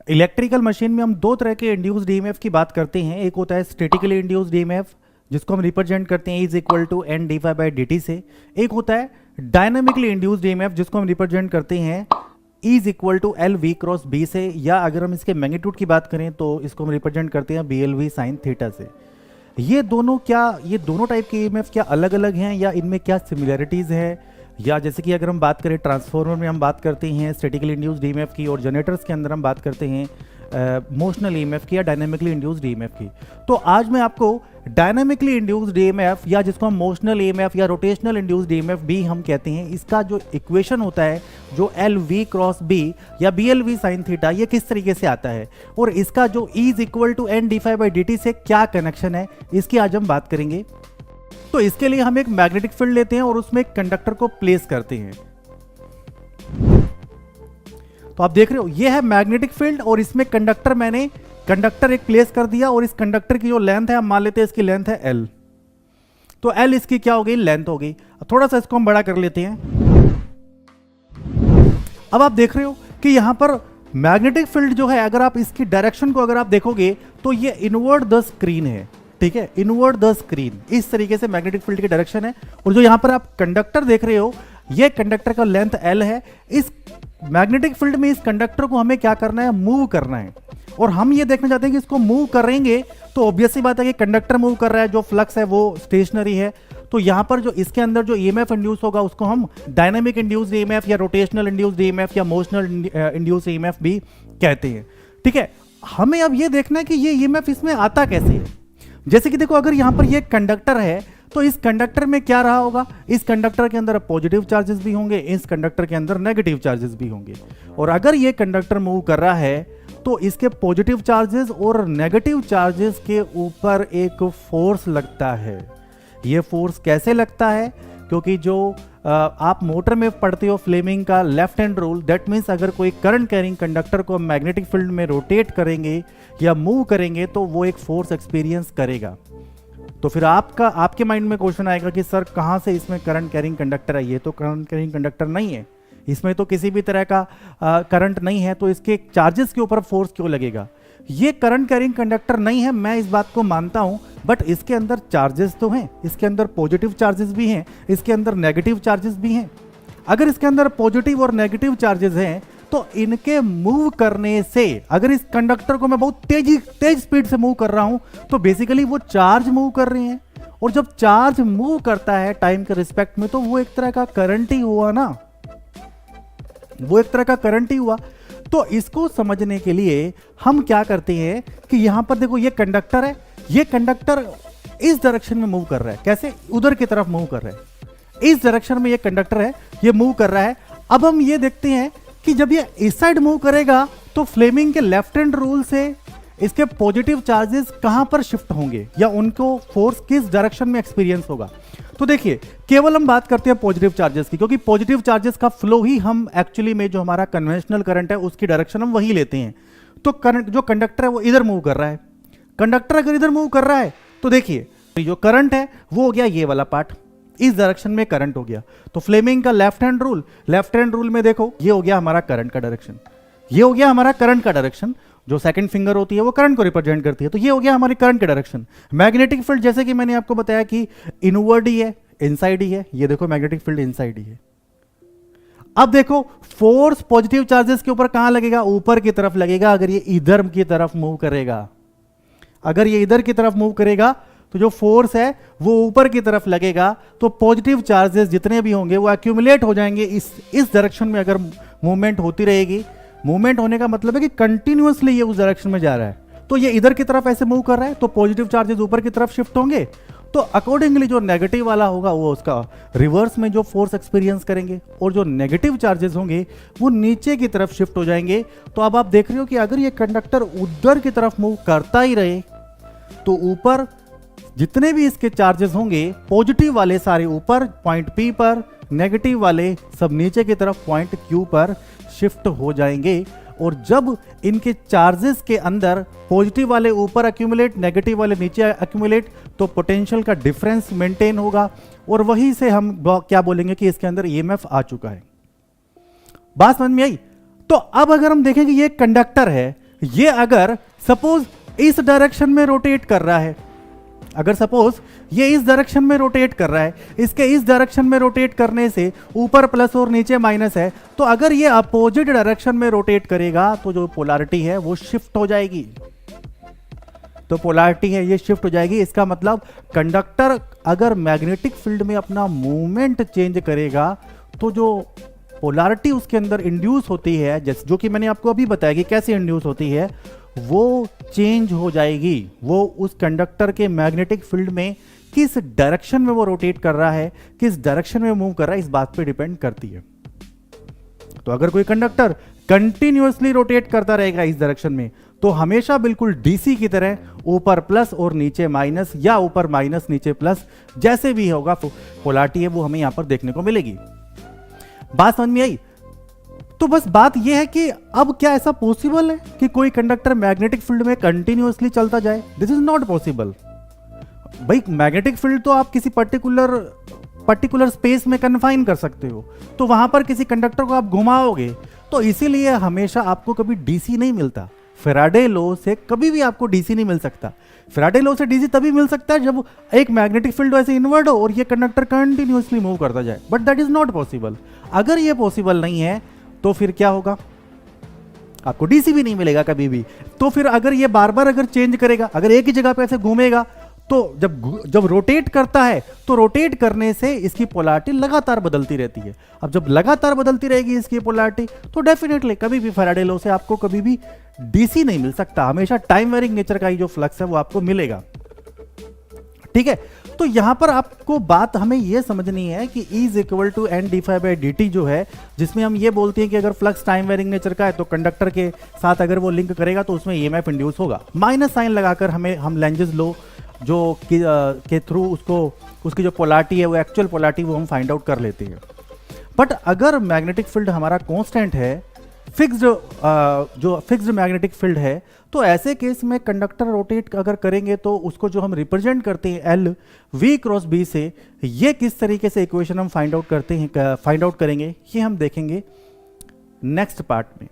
Electrical machine में हम दो तरह के इंड्यूस्ड ईएमएफ की बात करते हैं। एक होता है स्टैटिकली इंड्यूस्ड ईएमएफ जिसको हम रिप्रेजेंट करते हैं is equal to N D phi by D T से। एक होता है डायनामिकली इंड्यूस्ड ईएमएफ जिसको हम रिप्रेजेंट करते हैं is equal to L V cross B से, या अगर हम इसके मैग्नीट्यूड की बात करें तो इसको हम रिप्रेजेंट करते हैं B L V sine theta से। ये दोनों टाइप के ईएमएफ क्या अलग अलग हैं या इनमें क्या सिमिलैरिटीज है? या जैसे कि अगर हम बात करें ट्रांसफार्मर में हम बात करते हैं स्टैटिकली इंड्यूस्ड ईएमएफ की, और जनरेटर्स के अंदर हम बात करते हैं मोशनल ईएमएफ की या डायनामिकली इंड्यूस्ड ईएमएफ की। तो आज मैं आपको डायनामिकली इंड्यूस्ड ईएमएफ या जिसको हम मोशनल ईएमएफ या रोटेशनल इंड्यूस्ड ईएमएफ भी हम कहते हैं, इसका जो इक्वेशन होता है जो एल वी क्रॉस बी या B L V sine theta, ये किस तरीके से आता है और इसका जो E is equal to N D phi by D T से क्या कनेक्शन है, इसकी आज हम बात करेंगे। तो इसके लिए हम एक मैग्नेटिक फील्ड लेते हैं और उसमें एक कंडक्टर को प्लेस करते हैं। तो आप देख रहे हो ये है मैग्नेटिक फील्ड और इसमें कंडक्टर एक प्लेस कर दिया, और इस कंडक्टर की जो लेंथ है हम मान लेते हैं इसकी लेंथ है एल। तो एल इसकी क्या हो गई, लेंथ हो गई। थोड़ा सा इसको हम बड़ा कर लेते हैं। अब आप देख रहे हो कि यहां पर मैग्नेटिक फील्ड जो है, अगर आप इसकी डायरेक्शन को अगर आप देखोगे तो ये इनवर्ड द स्क्रीन है, ठीक है, इनवर्ड द स्क्रीन, इस तरीके से मैग्नेटिक फील्ड की डायरेक्शन है। और जो यहां पर आप कंडक्टर देख रहे हो, ये कंडक्टर का लेंथ एल है। इस मैग्नेटिक फील्ड में इस कंडक्टर को हमें क्या करना है, मूव करना है। और हम ये देखना चाहते हैं कि इसको मूव करेंगे तो ऑब्वियसली बात है कि कंडक्टर मूव कर रहा है, जो फ्लक्स है वो स्टेशनरी है। तो यहां पर जो इसके अंदर जो ईएमएफ इंड्यूस होगा उसको हम डायनामिक इंड्यूस्ड ईएमएफ या रोटेशनल इंड्यूस्ड ईएमएफ या मोशनल इंड्यूस्ड ईएमएफ भी कहते हैं, ठीक है। हमें अब ये देखना है कि ये ईएमएफ इसमें आता कैसे है। जैसे कि देखो, अगर यहां पर ये कंडक्टर है तो इस कंडक्टर में क्या रहा होगा, इस कंडक्टर के अंदर पॉजिटिव चार्जेस भी होंगे, इस कंडक्टर के अंदर नेगेटिव चार्जेस भी होंगे। और अगर ये कंडक्टर मूव कर रहा है तो इसके पॉजिटिव चार्जेस और नेगेटिव चार्जेस के ऊपर एक फोर्स लगता है। ये फोर्स कैसे लगता है, क्योंकि जो आप मोटर में पढ़ते हो फ्लेमिंग का left hand rule, that means अगर कोई करंट कैरिंग कंडक्टर को मैग्नेटिक फील्ड में रोटेट करेंगे या मूव करेंगे तो वो एक फोर्स एक्सपीरियंस करेगा। तो फिर आपके माइंड में क्वेश्चन आएगा कि सर कहाँ से इसमें करंट कैरिंग कंडक्टर है, ये तो करंट कैरिंग कंडक्टर नहीं है, इसमें तो किसी भी तरह का करंट नहीं है, तो इसके चार्जेस के ऊपर फोर्स क्यों लगेगा। ये करंट कैरिंग कंडक्टर नहीं है, मैं इस बात को मानता हूं, बट इसके अंदर चार्जेस तो हैं, इसके अंदर पॉजिटिव चार्जेस भी हैं, इसके अंदर नेगेटिव चार्जेस भी हैं। अगर इसके अंदर पॉजिटिव और नेगेटिव चार्जेस हैं तो इनके मूव करने से, अगर इस कंडक्टर को मैं बहुत तेज स्पीड से मूव कर रहा हूं तो बेसिकली वो चार्ज मूव कर रहे हैं, और जब चार्ज मूव करता है टाइम के रिस्पेक्ट में तो वो एक तरह का करंट ही हुआ ना, वो एक तरह का करंट ही हुआ। तो इसको समझने के लिए हम क्या करते हैं कि यहां पर देखो ये कंडक्टर है, ये कंडक्टर इस डायरेक्शन में मूव कर रहा है, कैसे, उधर की तरफ मूव कर रहा है, इस डायरेक्शन में ये कंडक्टर है, ये मूव कर रहा है। अब हम ये देखते हैं कि जब ये इस साइड मूव करेगा तो फ्लेमिंग के लेफ्ट हैंड रूल से इसके पॉजिटिव चार्जेस कहां पर शिफ्ट होंगे या उनको फोर्स किस डायरेक्शन में एक्सपीरियंस होगा। तो देखिए, केवल हम बात करते हैं पॉजिटिव चार्जेस की, क्योंकि पॉजिटिव चार्जेस का फ्लो ही हम एक्चुअली में जो हमारा कन्वेंशनल करंट है उसकी डायरेक्शन हम वही लेते हैं। तो करंट जो कंडक्टर है वो इधर मूव कर रहा है, कंडक्टर अगर इधर मूव कर रहा है तो देखिए जो करंट है वो हो गया ये वाला पार्ट, इस डायरेक्शन में करंट हो गया। तो फ्लेमिंग का लेफ्ट हैंड रूल में देखो ये हो गया हमारा करंट का डायरेक्शन, ये हो गया हमारा करंट का डायरेक्शन। जो सेकंड फिंगर होती है वो करंट को रिप्रेजेंट करती है, तो ये हो गया हमारी करंट का डायरेक्शन। मैग्नेटिक फील्ड जैसे कि मैंने आपको बताया कि इनवर्ड ही है, इनसाइड ही है, ये देखो मैग्नेटिक फील्ड इनसाइड ही है। अब देखो फोर्स पॉजिटिव चार्जेस के ऊपर कहां लगेगा, ऊपर की तरफ लगेगा। अगर ये इधर की तरफ मूव करेगा, अगर ये इधर की तरफ मूव करेगा तो जो फोर्स है वो ऊपर की तरफ लगेगा, तो पॉजिटिव चार्जेस जितने भी होंगे वो एक्यूमुलेट हो जाएंगे इस डायरेक्शन में। अगर मूवमेंट होती रहेगी, मूवमेंट होने का मतलब है कि कंटिन्यूअसली ये उस डायरेक्शन में जा रहा है, तो ये इधर की तरफ ऐसे मूव कर रहा है तो पॉजिटिव चार्जेस ऊपर की तरफ शिफ्ट होंगे, तो अकॉर्डिंगली जो नेगेटिव वाला होगा वो उसका रिवर्स में जो फोर्स एक्सपीरियंस करेंगे, और जो नेगेटिव चार्जेस होंगे वो नीचे की तरफ शिफ्ट हो जाएंगे। तो अब आप देख रहे हो कि अगर ये कंडक्टर उधर की तरफ मूव करता ही रहे तो ऊपर जितने भी इसके चार्जेस होंगे, पॉजिटिव वाले सारे ऊपर पॉइंट P पर, नेगेटिव वाले सब नीचे की तरफ पॉइंट Q पर शिफ्ट हो जाएंगे। और जब इनके चार्जेस के अंदर पॉजिटिव वाले ऊपर एक्यूमुलेट, नेगेटिव वाले नीचे एक्यूमुलेट, तो पोटेंशियल का डिफरेंस मेंटेन होगा, और वहीं से हम क्या बोलेंगे कि इसके अंदर ईएमएफ आ चुका है। बात समझ में आई? तो अब अगर हम देखें कि ये कंडक्टर है, ये अगर सपोज इस डायरेक्शन में रोटेट कर रहा है, अगर सपोज ये इस डायरेक्शन में रोटेट कर रहा है, इसके इस डायरेक्शन में रोटेट करने से ऊपर प्लस और नीचे माइनस है, तो अगर ये अपोजिट डायरेक्शन में रोटेट करेगा तो जो पोलैरिटी है वो शिफ्ट हो जाएगी। तो पोलैरिटी है ये शिफ्ट हो जाएगी। इसका मतलब कंडक्टर अगर मैग्नेटिक फील्ड में अपना मूवमेंट चेंज करेगा तो जो पोलैरिटी उसके अंदर इंड्यूस होती है, जैसे जो कि मैंने आपको अभी बताया कि कैसे इंड्यूस होती है, वो चेंज हो जाएगी। वो उस कंडक्टर के मैग्नेटिक फील्ड में किस डायरेक्शन में वो रोटेट कर रहा है, किस डायरेक्शन में मूव कर रहा है, इस बात पे डिपेंड करती है। तो अगर कोई कंडक्टर कंटिन्यूअसली रोटेट करता रहेगा इस डायरेक्शन में, तो हमेशा बिल्कुल डीसी की तरह ऊपर प्लस और नीचे माइनस, या ऊपर माइनस नीचे प्लस, जैसे भी होगा पोलैरिटी है वो हमें यहां पर देखने को मिलेगी। बात समझ में आई? तो बस बात यह है कि अब क्या ऐसा पॉसिबल है कि कोई कंडक्टर मैग्नेटिक फील्ड में कंटिन्यूअसली चलता जाए? This is not possible. भाई मैग्नेटिक फील्ड तो आप किसी पर्टिकुलर स्पेस में कन्फाइन कर सकते हो, तो वहां पर किसी कंडक्टर को आप घुमाओगे तो इसीलिए हमेशा आपको कभी डीसी नहीं मिलता। फैराडे लॉ से कभी भी आपको डीसी नहीं मिल सकता। फैराडे लॉ से डीसी तभी मिल सकता है जब एक मैग्नेटिक फील्ड ऐसे इन्वर्ट हो और ये कंडक्टर कंटिन्यूअसली मूव करता जाए, but that is not possible. अगर ये पॉसिबल नहीं है तो फिर क्या होगा? आपको डीसी भी नहीं मिलेगा कभी भी। तो फिर अगर ये बार बार अगर चेंज करेगा, अगर एक ही जगह पे ऐसे घूमेगा, तो जब रोटेट करता है तो रोटेट करने से इसकी पोलैरिटी लगातार बदलती रहती है। अब जब लगातार बदलती रहेगी इसकी पोलैरिटी, तो डेफिनेटली कभी भी फैराडे लॉ से आपको कभी भी डीसी नहीं मिल सकता। हमेशा टाइम वेरिंग नेचर का ही जो फ्लक्स है वो आपको मिलेगा। ठीक है, तो यहां पर आपको बात हमें यह समझनी है कि E is equal to N D phi by D T जो है, जिसमें हम ये बोलते हैं कि अगर फ्लक्स टाइम वेरिंग नेचर का है तो कंडक्टर के साथ अगर वो लिंक करेगा तो उसमें ईएमएफ इंड्यूस होगा। माइनस साइन लगाकर हम लेंजेस लॉ जो के थ्रू उसकी जो पोलैरिटी है वो एक्चुअल पोलैरिटी वो हम फाइंड आउट कर लेते हैं। बट अगर मैग्नेटिक फील्ड हमारा कांस्टेंट है, फिक्स्ड मैग्नेटिक फील्ड है, तो ऐसे केस में कंडक्टर रोटेट अगर करेंगे तो उसको जो हम रिप्रेजेंट करते हैं एल वी क्रॉस बी से, ये किस तरीके से इक्वेशन हम फाइंड आउट करेंगे ये हम देखेंगे नेक्स्ट पार्ट में।